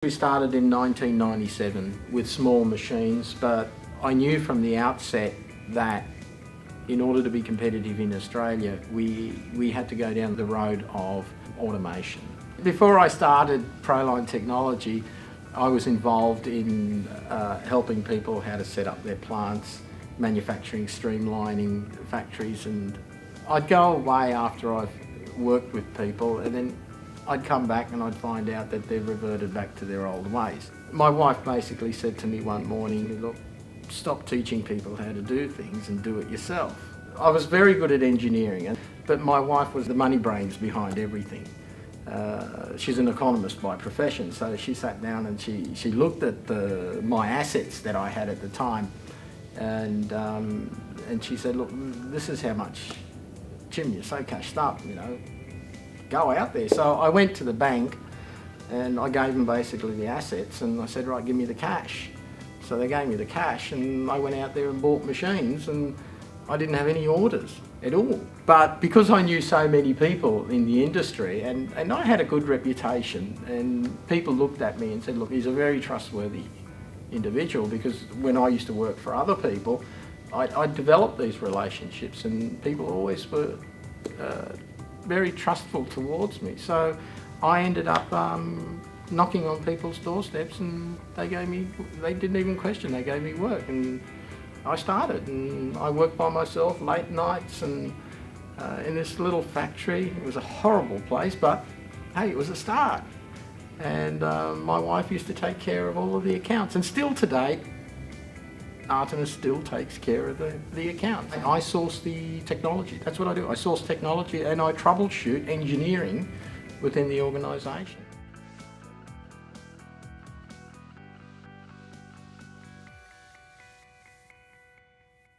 We started in 1997 with small machines, but I knew from the outset that in order to be competitive in Australia, we had to go down the road of automation. Before I started Proline Technology, I was involved in helping people how to set up their plants, manufacturing, streamlining factories, and I'd go away after I've worked with people, and then I'd come back and I'd find out that they've reverted back to their old ways. My wife basically said to me one morning, look, stop teaching people how to do things and do it yourself. I was very good at engineering, but my wife was the money brains behind everything. She's an economist by profession, so she sat down and she looked at my assets that I had at the time, and she said, look, this is how much, Jim, you're so cashed up, you know, go out there. So I went to the bank and I gave them basically the assets, and I said, right, give me the cash. So they gave me the cash and I went out there and bought machines, and I didn't have any orders at all. But because I knew so many people in the industry, and I had a good reputation, and people looked at me and said, look, he's a very trustworthy individual, because when I used to work for other people, I developed these relationships and people always were very trustful towards me. So I ended up knocking on people's doorsteps, and they didn't even question, they gave me work, and I started, and I worked by myself late nights and in this little factory. It was a horrible place, but hey, it was a start. And my wife used to take care of all of the accounts, and still today Artemis still takes care of the accounts. I source the technology, that's what I do. I source technology and I troubleshoot engineering within the organisation.